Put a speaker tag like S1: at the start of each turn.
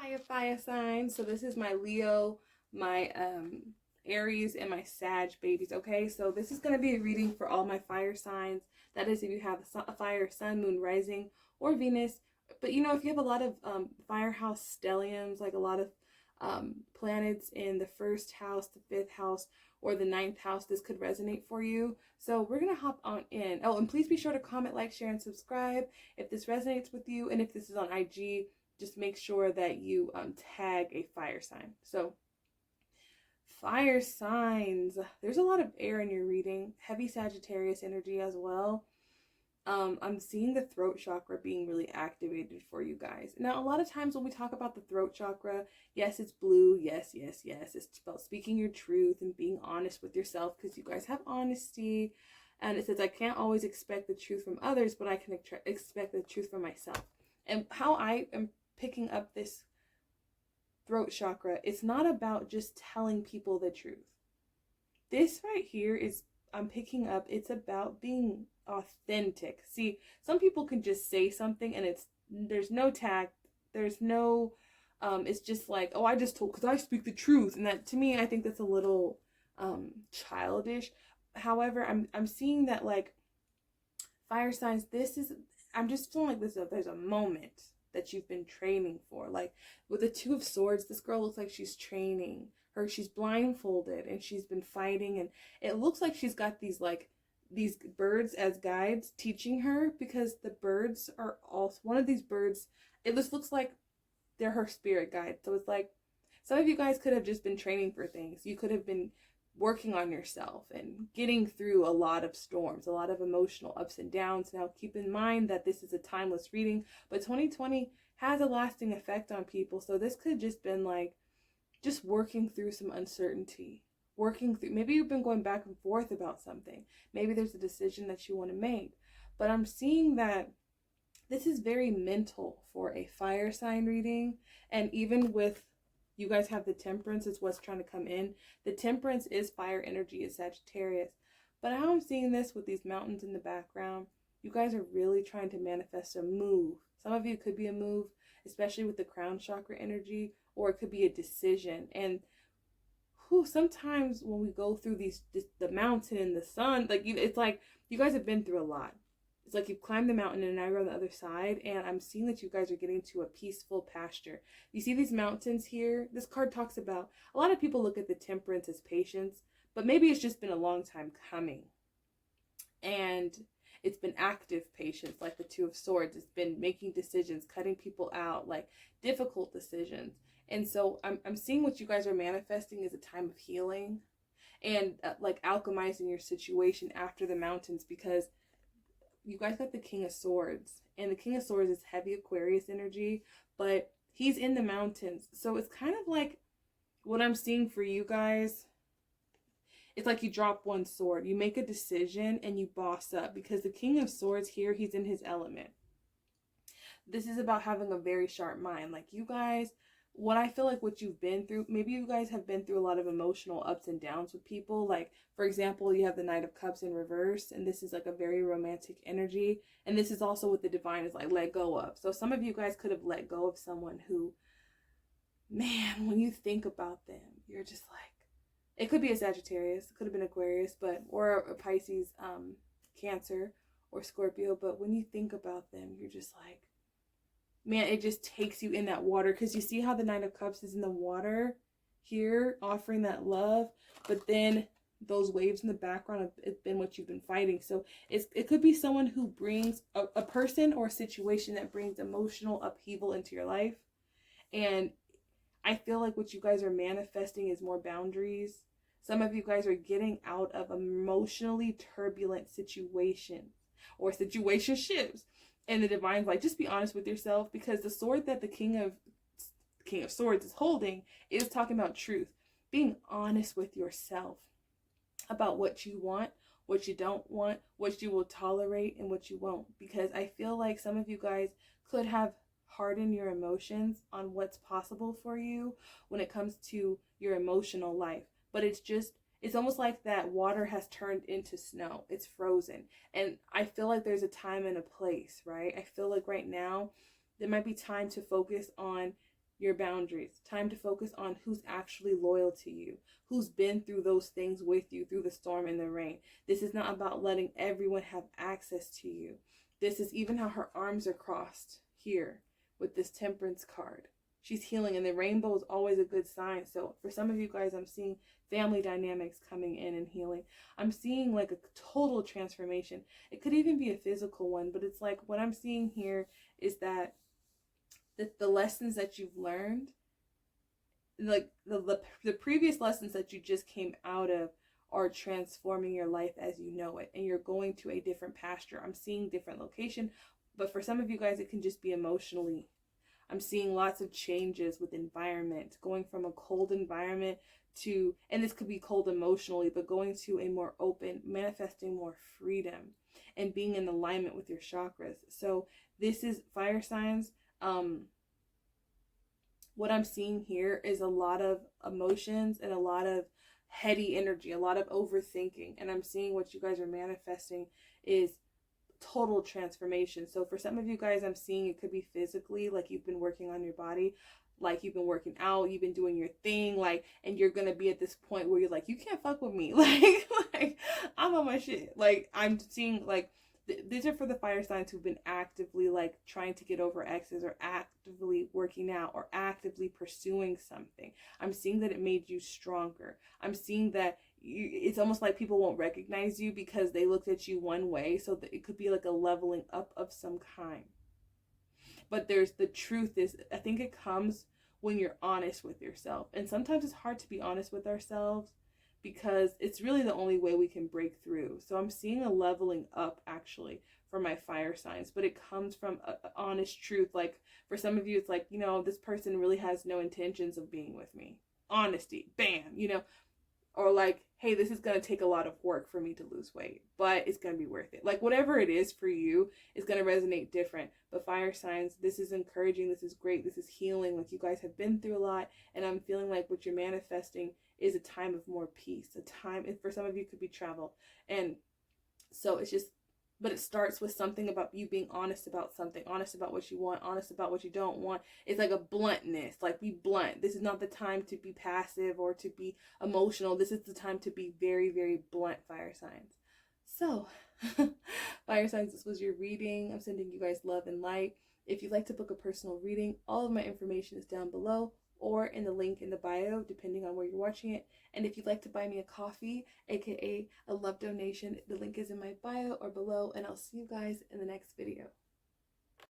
S1: Hiya, fire signs. So this is my Leo, my Aries, and my Sag babies. Okay, so this is going to be a reading for all my fire signs. That is, if you have a fire, sun, moon, rising, or Venus. But you know, if you have a lot of firehouse stelliums, like a lot of planets in the first house, the fifth house, or the ninth house, this could resonate for you. So we're gonna hop on in. Oh, and please be sure to comment, like, share, and subscribe if this resonates with you. And if this is on IG, just make sure that you tag a fire sign. So fire signs, there's a lot of air in your reading, heavy Sagittarius energy as well. I'm seeing the throat chakra being really activated for you guys. Now, a lot of times when we talk about the throat chakra, yes, it's blue. Yes. It's about speaking your truth and being honest with yourself, because you guys have honesty. And it says, I can't always expect the truth from others, but I can expect the truth from myself. And how I am picking up this throat chakra, it's not about just telling people the truth. This right here is, I'm picking up, it's about being authentic. See, some people can just say something and there's no tact, there's no it's just like, oh, I just told because I speak the truth. And that, to me, I think that's a little childish. However, I'm seeing that, like, fire signs, I'm just feeling like there's a moment that you've been training for. Like with the Two of Swords, this girl looks like she's training. She's blindfolded and she's been fighting, and it looks like she's got these birds as guides teaching her, because the birds are also, one of these birds, it just looks like they're her spirit guide. So it's like some of you guys could have just been training for things. You could have been working on yourself and getting through a lot of storms, a lot of emotional ups and downs. Now, keep in mind that this is a timeless reading, but 2020 has a lasting effect on people. So this could have just been like, just working through some uncertainty, working through, maybe you've been going back and forth about something. Maybe there's a decision that you want to make, but I'm seeing that this is very mental for a fire sign reading. And even with, you guys have the Temperance is what's trying to come in. The Temperance is fire energy, is Sagittarius. But how I'm seeing this with these mountains in the background, you guys are really trying to manifest a move. Some of you could be a move, especially with the crown chakra energy, or it could be a decision. And sometimes when we go through the mountain and the sun, like, it's like you guys have been through a lot. It's like you've climbed the mountain and now you're on the other side, and I'm seeing that you guys are getting to a peaceful pasture. You see these mountains here? This card talks about, a lot of people look at the Temperance as patience, but maybe it's just been a long time coming. And it's been active patience, like the Two of Swords. It's been making decisions, cutting people out, like difficult decisions. And so I'm seeing what you guys are manifesting is a time of healing and like alchemizing your situation after the mountains, because you guys got the King of Swords, and the King of Swords is heavy Aquarius energy, but he's in the mountains. So it's kind of like what I'm seeing for you guys. It's like you drop one sword, you make a decision, and you boss up, because the King of Swords here, he's in his element. This is about having a very sharp mind. Like, you guys, what I feel like what you've been through, maybe you guys have been through a lot of emotional ups and downs with people. Like, for example, you have the Knight of Cups in reverse, and this is like a very romantic energy. And this is also what the divine is like, let go of. So some of you guys could have let go of someone who, man, when you think about them, you're just like, it could be a Sagittarius, it could have been Aquarius, or a Pisces, Cancer, or Scorpio. But when you think about them, you're just like, man, it just takes you in that water, because you see how the Nine of Cups is in the water here, offering that love, but then those waves in the background have been what you've been fighting. So it could be someone who brings a person or a situation that brings emotional upheaval into your life. And I feel like what you guys are manifesting is more boundaries. Some of you guys are getting out of emotionally turbulent situations or situationships. And the divine's like, just be honest with yourself, because the sword that the King of Swords is holding is talking about truth. Being honest with yourself about what you want, what you don't want, what you will tolerate, and what you won't. Because I feel like some of you guys could have hardened your emotions on what's possible for you when it comes to your emotional life. But it's almost like that water has turned into snow. It's frozen. And I feel like there's a time and a place, right? I feel like right now there might be time to focus on your boundaries. Time to focus on who's actually loyal to you, who's been through those things with you through the storm and the rain. This is not about letting everyone have access to you. This is even how her arms are crossed here with this Temperance card. She's healing, and the rainbow is always a good sign. So for some of you guys, I'm seeing family dynamics coming in and healing. I'm seeing like a total transformation. It could even be a physical one, but it's like what I'm seeing here is that the lessons that you've learned, like the previous lessons that you just came out of, are transforming your life as you know it, and you're going to a different pasture. I'm seeing different location, but for some of you guys, it can just be emotionally. I'm seeing lots of changes with environment, going from a cold environment to, and this could be cold emotionally, but going to a more open, manifesting more freedom and being in alignment with your chakras. So this is fire signs. What I'm seeing here is a lot of emotions and a lot of heady energy, a lot of overthinking. And I'm seeing what you guys are manifesting is total transformation. So for some of you guys, I'm seeing it could be physically, like you've been working on your body, like you've been working out, you've been doing your thing, like, and you're gonna be at this point where you're like, you can't fuck with me, like I'm on my shit. Like I'm seeing like these are for the fire signs who've been actively like trying to get over exes, or actively working out, or actively pursuing something. I'm seeing that it made you stronger. I'm seeing that it's almost like people won't recognize you because they looked at you one way. So that it could be like a leveling up of some kind. But there's the truth is, I think it comes when you're honest with yourself. And sometimes it's hard to be honest with ourselves because it's really the only way we can break through. So I'm seeing a leveling up actually for my fire signs, but it comes from a honest truth. Like for some of you, it's like, you know, this person really has no intentions of being with me. Honesty, bam, you know. Or like, hey, this is going to take a lot of work for me to lose weight, but it's going to be worth it. Like whatever it is for you is going to resonate different. But fire signs, this is encouraging. This is great. This is healing. Like you guys have been through a lot. And I'm feeling like what you're manifesting is a time of more peace. A time, and for some of you could be travel. And so it's just, but it starts with something about you being honest about something, honest about what you want, honest about what you don't want. It's like a bluntness, like be blunt. This is not the time to be passive or to be emotional. This is the time to be very, very blunt, fire signs. So, fire signs, this was your reading. I'm sending you guys love and light. If you'd like to book a personal reading, all of my information is down below or in the link in the bio, depending on where you're watching it. And if you'd like to buy me a coffee, aka a love donation, the link is in my bio or below, and I'll see you guys in the next video.